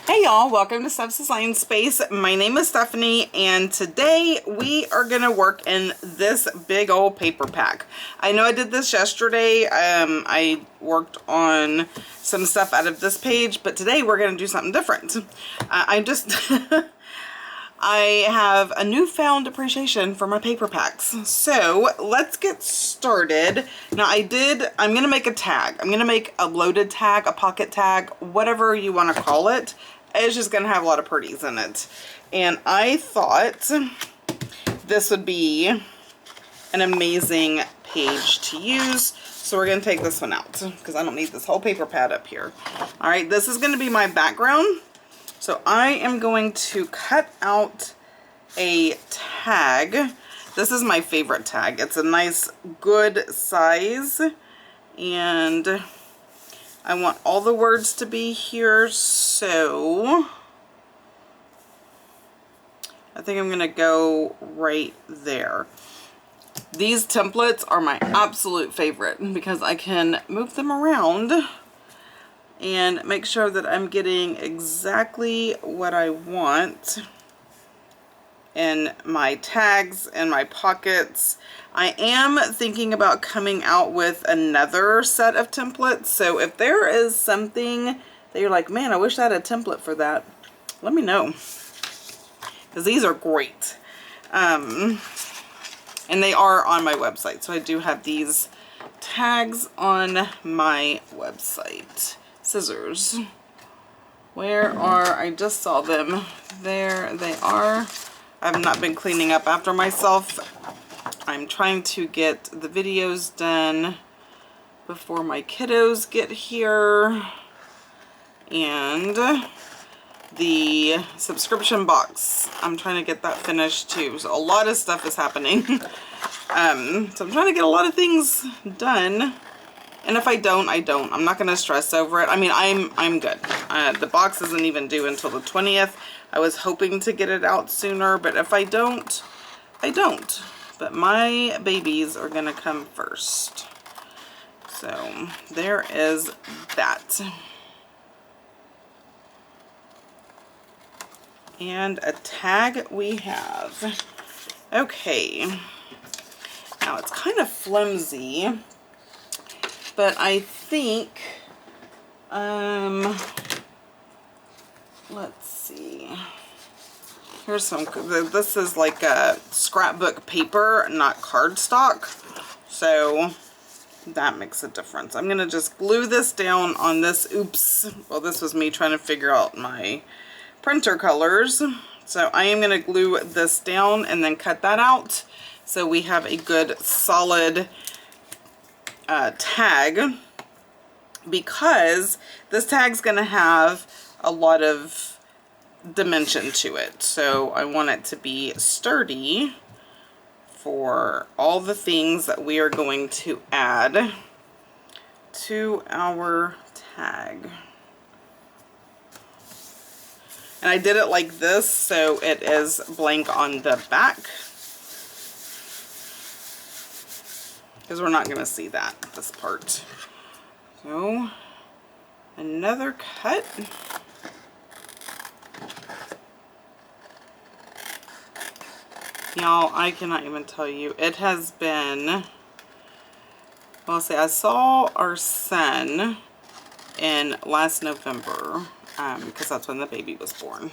Hey y'all, welcome to Steph's Design Space. My name is Stephanie and today we are gonna work in this big old paper pack. I know I did this yesterday. I worked on some stuff out of this page, but today we're gonna do something different. I have a newfound appreciation for my paper packs. So let's get started. Now I'm gonna make a tag. I'm gonna make a loaded tag, a pocket tag, whatever you wanna call it. It's just gonna have a lot of pretties in it. And I thought this would be an amazing page to use. So we're gonna take this one out because I don't need this whole paper pad up here. All right, this is gonna be my background. So I am going to cut out a tag. This is my favorite tag. It's a nice, good size. And I want all the words to be here. So I think I'm going to go right there. These templates are my absolute favorite because I can move them around and make sure that I'm getting exactly what I want in my tags and my pockets. I am thinking about coming out with another set of templates. So if there is something that you're like, man, I wish I had a template for that, let me know. Because these are great. And they are on my website. So I do have these tags on my website. Scissors. Where are, I just saw them. There they are. I've not been cleaning up after myself. I'm trying to get the videos done before my kiddos get here. And the subscription box, I'm trying to get that finished too. So a lot of stuff is happening. So I'm trying to get a lot of things done. And if I don't, I don't. I'm not going to stress over it. I mean, I'm good. The box isn't even due until the 20th. I was hoping to get it out sooner, but if I don't, I don't. But my babies are going to come first. So there is that. And a tag we have. Okay. Now it's kind of flimsy. But I think, let's see, here's some, this is like a scrapbook paper, not cardstock, so that makes a difference. I'm going to just glue this down on this, oops, well this was me trying to figure out my printer colors, so I am going to glue this down and then cut that out, so we have a good solid tag, because this tag's gonna have a lot of dimension to it. So I want it to be sturdy for all the things that we are going to add to our tag. And I did it like this so it is blank on the back, because we're not going to see that, this part. So, another cut. Y'all, I cannot even tell you. It has been, well, see, I saw our son in last November, because that's when the baby was born.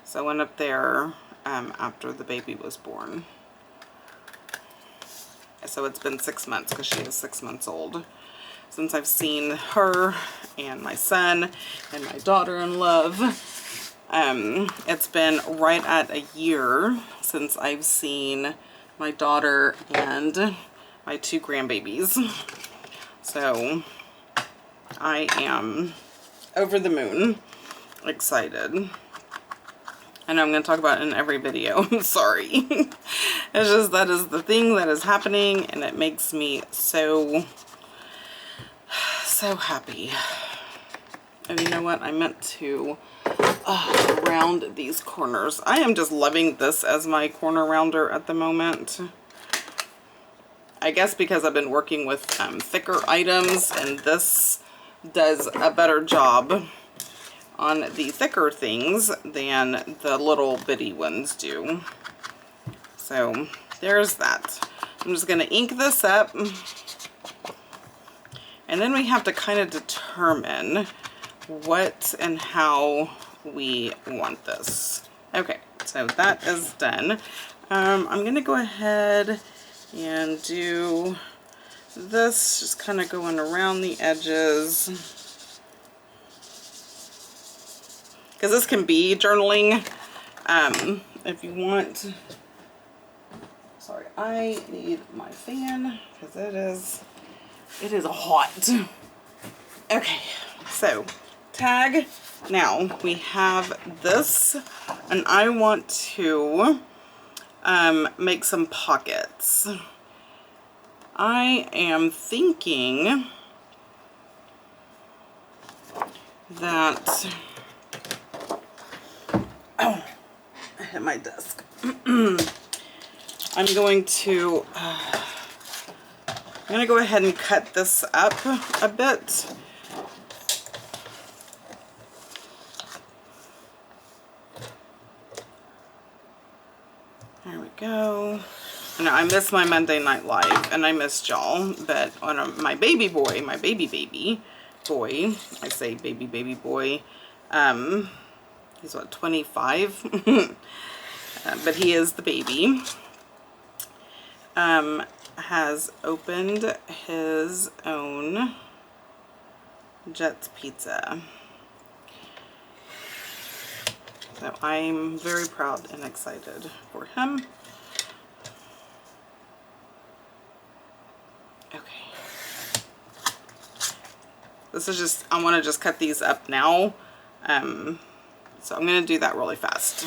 So I went up there after the baby was born. So it's been 6 months, because she is 6 months old, since I've seen her and my son and my daughter-in-love. It's been right at a year since I've seen my daughter and my 2 grandbabies. So I am over the moon excited. I know I'm going to talk about it in every video. I'm sorry. It's just that is the thing that is happening, and it makes me so happy. And you know what? I meant to round these corners. I am just loving this as my corner rounder at the moment. I guess because I've been working with thicker items, and this does a better job on the thicker things than the little bitty ones do. So there's that. I'm just going to ink this up. And then we have to kind of determine what and how we want this. Okay, so that is done. I'm going to go ahead and do this, just kind of going around the edges. Because this can be journaling if you want. Sorry, I need my fan because it is hot. Okay, so tag. Now we have this, and I want to make some pockets. I am thinking that, oh, I hit my desk. I'm going to go ahead and cut this up a bit. There we go. I know I miss my Monday Night Live, and I missed y'all, but on my baby boy, I say baby boy, he's what, 25? But he is the baby, has opened his own Jets Pizza. So I'm very proud and excited for him. Okay. This is just, I want to just cut these up now. So I'm going to do that really fast.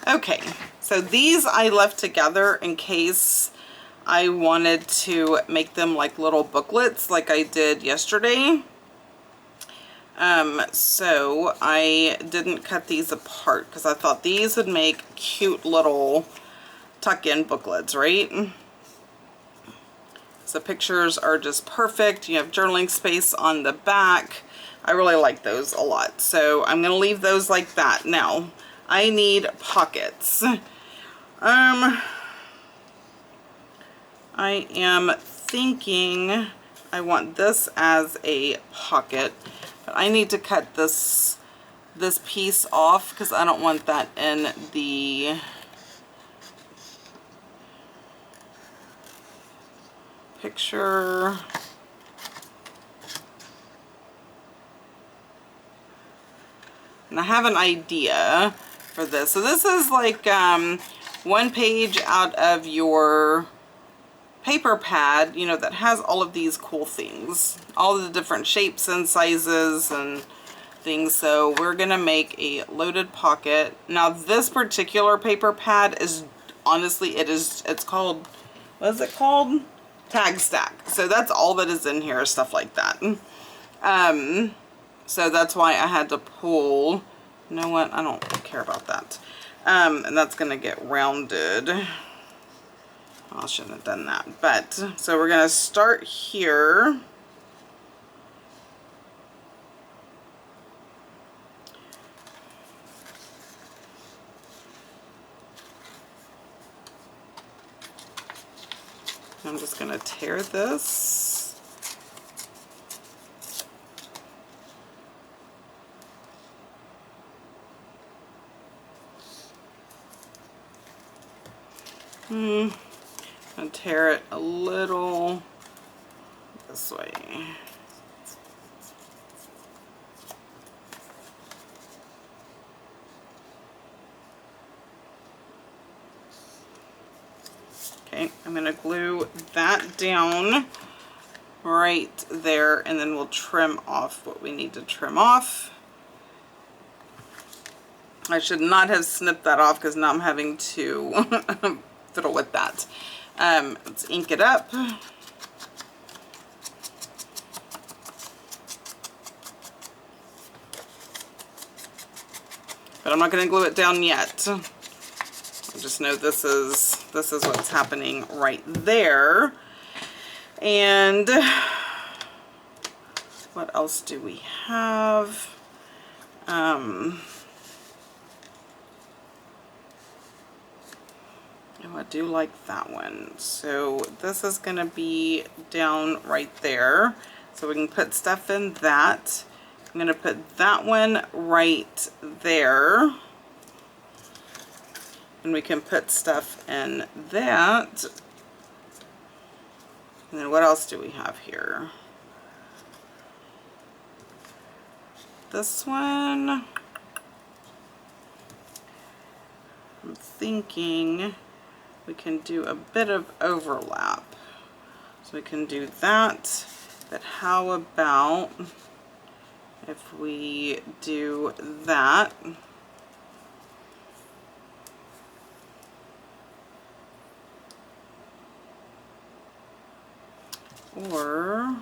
Okay, so these I left together in case I wanted to make them like little booklets like I did yesterday. So I didn't cut these apart because I thought these would make cute little tuck-in booklets, right? So pictures are just perfect. You have journaling space on the back. I really like those a lot. So I'm going to leave those like that. Now, I need pockets. I am thinking I want this as a pocket, but I need to cut this piece off because I don't want that in the picture. And I have an idea for this. So this is like one page out of your paper pad, you know, that has all of these cool things, all of the different shapes and sizes and thing. So we're gonna make a loaded pocket. Now this particular paper pad is honestly, it's called, what is it called? Tag stack. So that's all that is in here, stuff like that. So that's why I had to pull, you know what, I don't care about that. And that's gonna get rounded. I shouldn't have done that, but so we're gonna start here. I'm just gonna tear this. I'm gonna tear it a little this way. Okay, I'm gonna glue that down right there, and then we'll trim off what we need to trim off. I should not have snipped that off because now I'm having to fiddle with that. Let's ink it up. But I'm not going to glue it down yet. I just know this is what's happening right there. And what else do we have? Oh, I do like that one. So this is going to be down right there. So we can put stuff in that. I'm going to put that one right there. And we can put stuff in that. And then what else do we have here? This one, I'm thinking we can do a bit of overlap. So we can do that, but how about if we do that? Or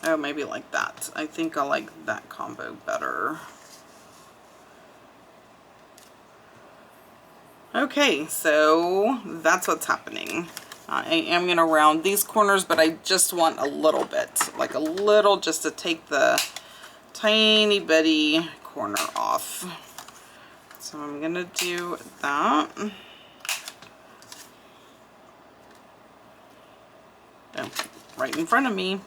oh, maybe like that. I think I like that combo better. Okay, so that's what's happening. I am going to round these corners, but I just want a little bit, like a little, just to take the tiny bitty corner off. So I'm going to do that. Oh, right in front of me.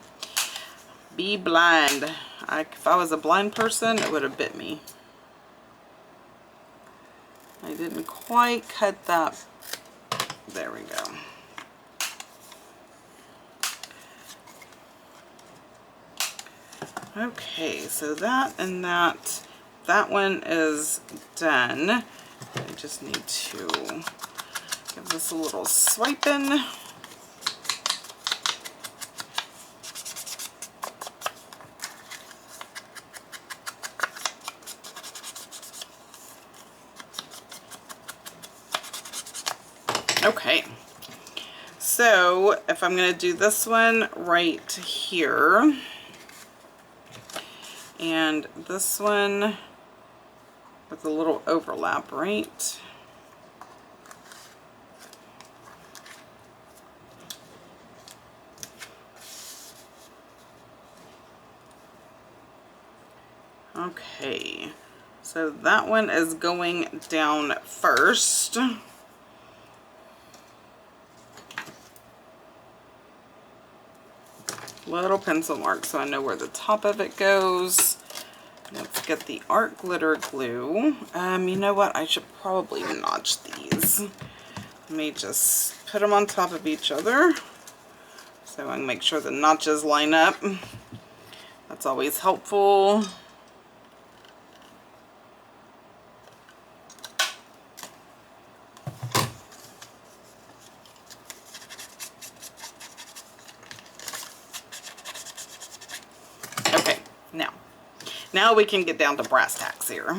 Be blind. If I was a blind person, it would have bit me. I didn't quite cut that. There we go. Okay, so that and that one is done. I just need to give this a little swiping. Okay, so if I'm going to do this one right here, and this one with a little overlap, right? Okay, so that one is going down first. Little pencil mark so I know where the top of it goes. Let's get the art glitter glue. You know what? I should probably notch these. Let me just put them on top of each other so I can make sure the notches line up. That's always helpful. now we can get down to brass tacks here.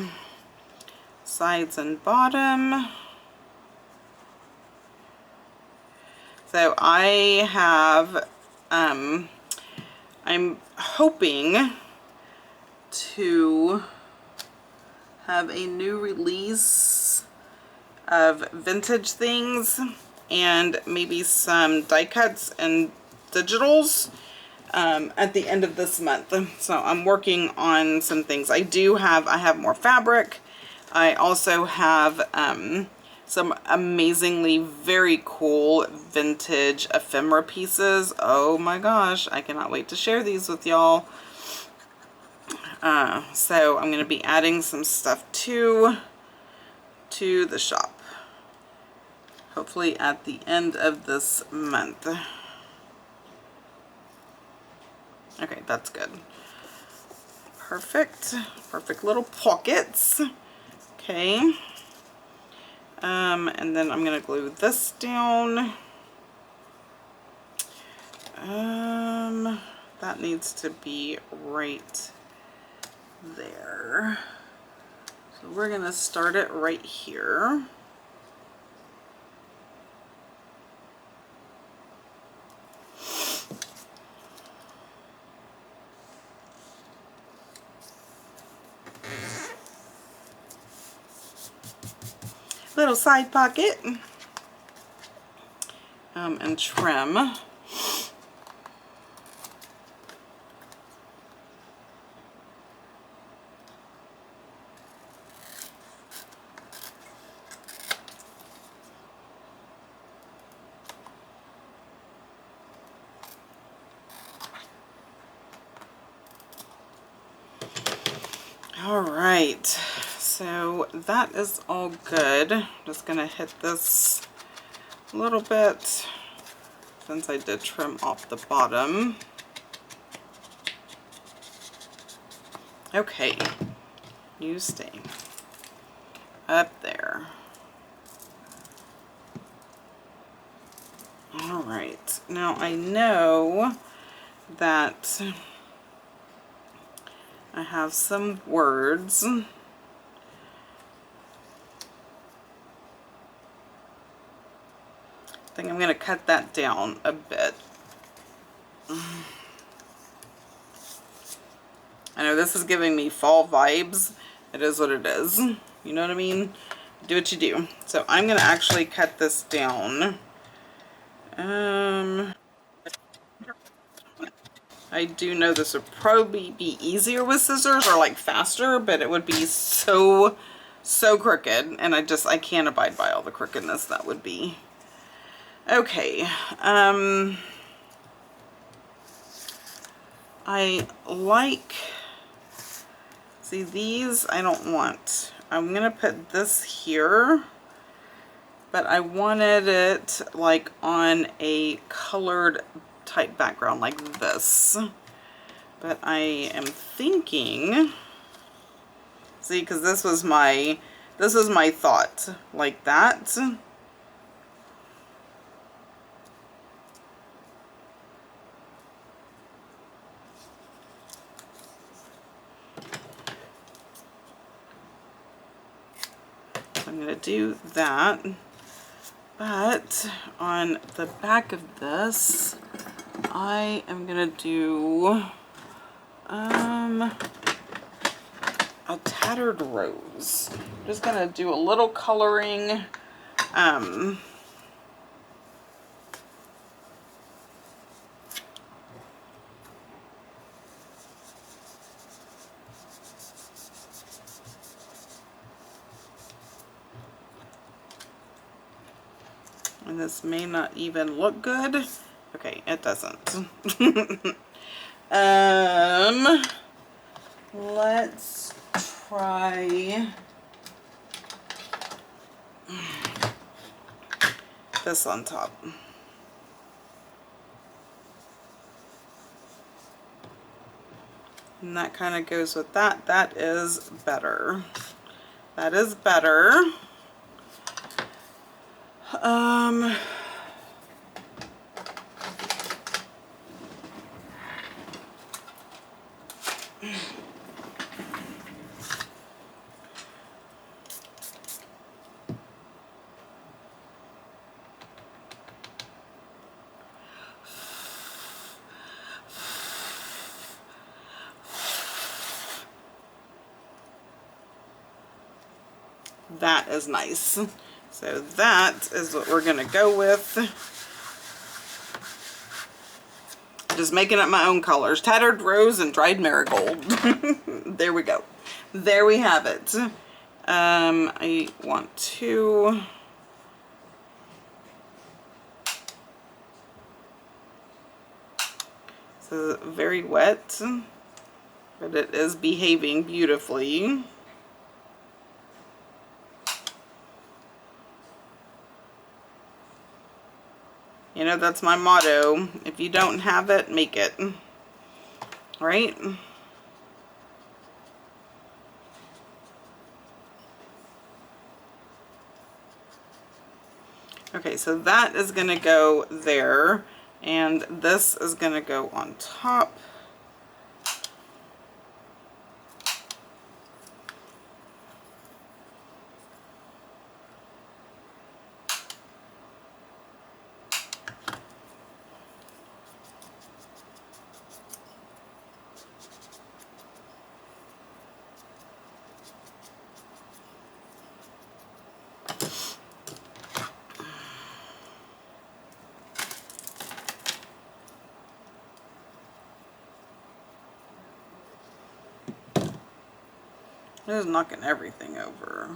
Sides and bottom. So I have, I'm hoping to have a new release of vintage things and maybe some die cuts and digitals at the end of this month. So I'm working on some things. I have more fabric. I also have some amazingly very cool vintage ephemera pieces. Oh my gosh, I cannot wait to share these with y'all. So I'm going to be adding some stuff to the shop. Hopefully at the end of this month. Okay, that's good. Perfect. Perfect little pockets. Okay. And then I'm going to glue this down. That needs to be right there. So we're going to start it right here. Little side pocket. And trim. All right, so that is all good. Just gonna hit this a little bit since I did trim off the bottom. Okay, you stay up there. All right, now I know that I have some words. I think I'm going to cut that down a bit. I know this is giving me fall vibes. It is what it is. You know what I mean? Do what you do. So I'm going to actually cut this down. I do know this would probably be easier with scissors or like faster, but it would be so crooked, and I can't abide by all the crookedness that would be. Okay, I like, see these I don't want. I'm gonna put this here, but I wanted it like on a colored type background like this. But I am thinking, see, because this was my thought, like that. I'm gonna do that, but on the back of this, I am gonna do a tattered rose. I'm just gonna do a little coloring. And this may not even look good. Okay, it doesn't. Let's try this on top. And that kind of goes with that. That is better. That is better. That is nice. So that is what we're gonna go with. Just making up my own colors. Tattered rose and dried marigold. There we go. There we have it. I want to... So very wet, but it is behaving beautifully. You know, that's my motto. If you don't have it, make it. Right? Okay, so that is going to go there, and this is going to go on top. It is knocking everything over.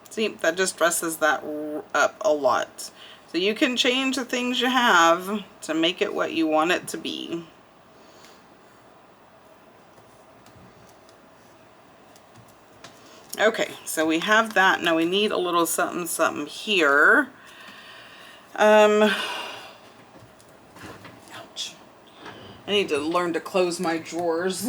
See, that just dresses that up a lot. So you can change the things you have to make it what you want it to be. Okay, so we have that. Now we need a little something something here. Ouch. I need to learn to close my drawers.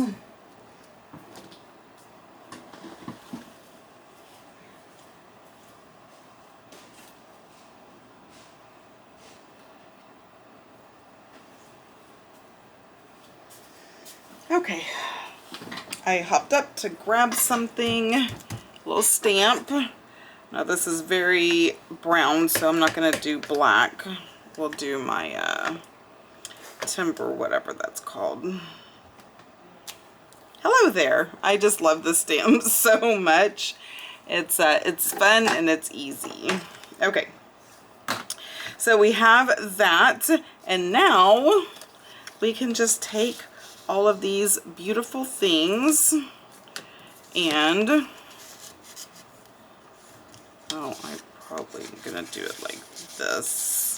Okay, I hopped up to grab something, a little stamp. Now this is very brown, so I'm not going to do black. We'll do my timber, whatever that's called. Hello there. I just love the stamp so much. It's fun and it's easy. Okay, so we have that, and now we can just take all of these beautiful things and, oh, I'm probably gonna do it like this.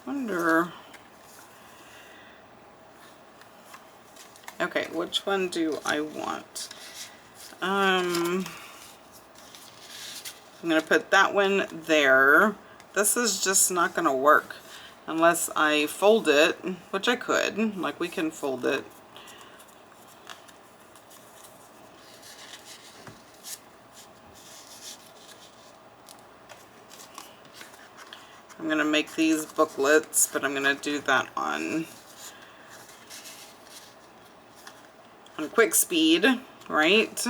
Wonder, okay, which one do I want? I'm gonna put that one there. This is just not gonna work unless I fold it, which I could, like we can fold it. I'm gonna make these booklets, but I'm gonna do that on quick speed, right?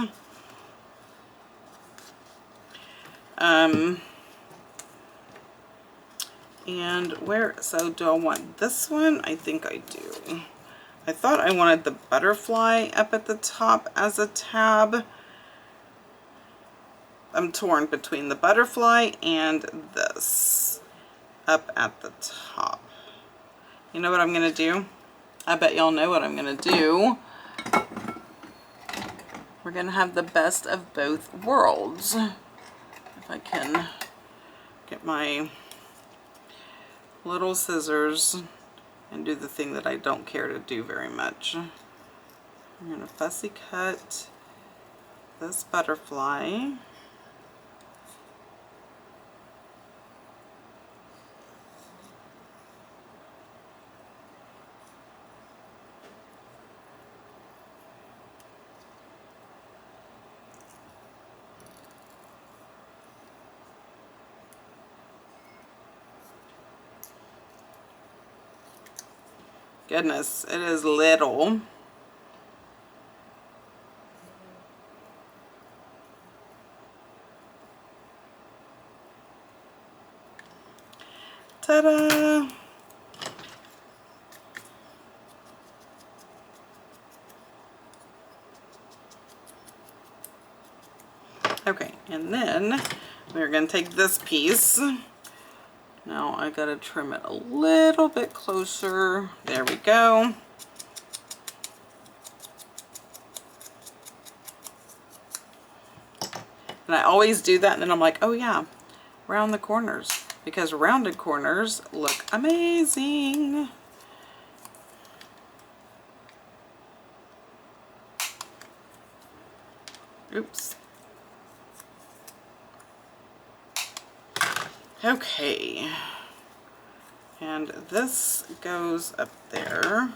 And where, so do I want this one? I think I do. I thought I wanted the butterfly up at the top as a tab. I'm torn between the butterfly and this up at the top. You know what I'm gonna do? I bet y'all know what I'm gonna do. We're gonna have the best of both worlds. If I can get my little scissors and do the thing that I don't care to do very much. I'm gonna fussy cut this butterfly. Goodness, it is little. Ta-da! Okay, and then we're going to take this piece. Now I got to trim it a little bit closer. There we go. And I always do that, and then I'm like, oh yeah, round the corners, because rounded corners look amazing. Oops. Okay. And this goes up there.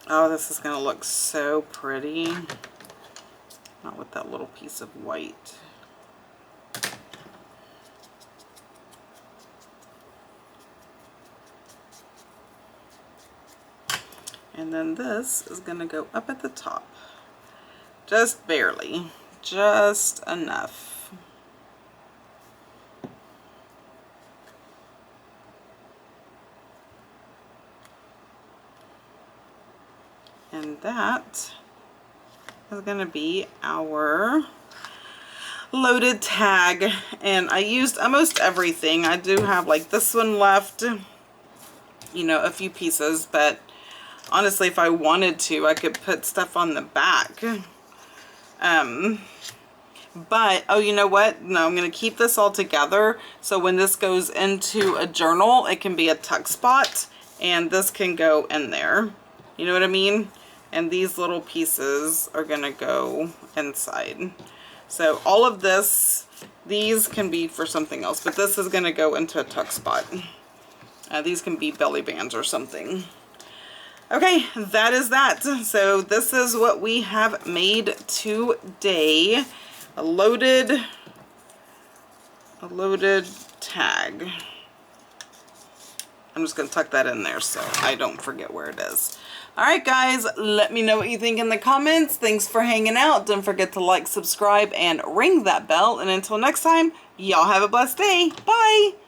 Oh, this is going to look so pretty. Not with that little piece of white. And then this is going to go up at the top. Just barely. Just enough. And that is going to be our loaded tag. And I used almost everything. I do have like this one left, you know, a few pieces, but honestly, if I wanted to, I could put stuff on the back. But, oh, you know what? No, I'm going to keep this all together. So when this goes into a journal, it can be a tuck spot, and this can go in there. You know what I mean? And these little pieces are going to go inside. So all of this, these can be for something else, but this is going to go into a tuck spot. These can be belly bands or something. Okay, that is that. So this is what we have made today. A loaded tag. I'm just going to tuck that in there so I don't forget where it is. Alright guys, let me know what you think in the comments. Thanks for hanging out. Don't forget to like, subscribe, and ring that bell. And until next time, y'all have a blessed day. Bye!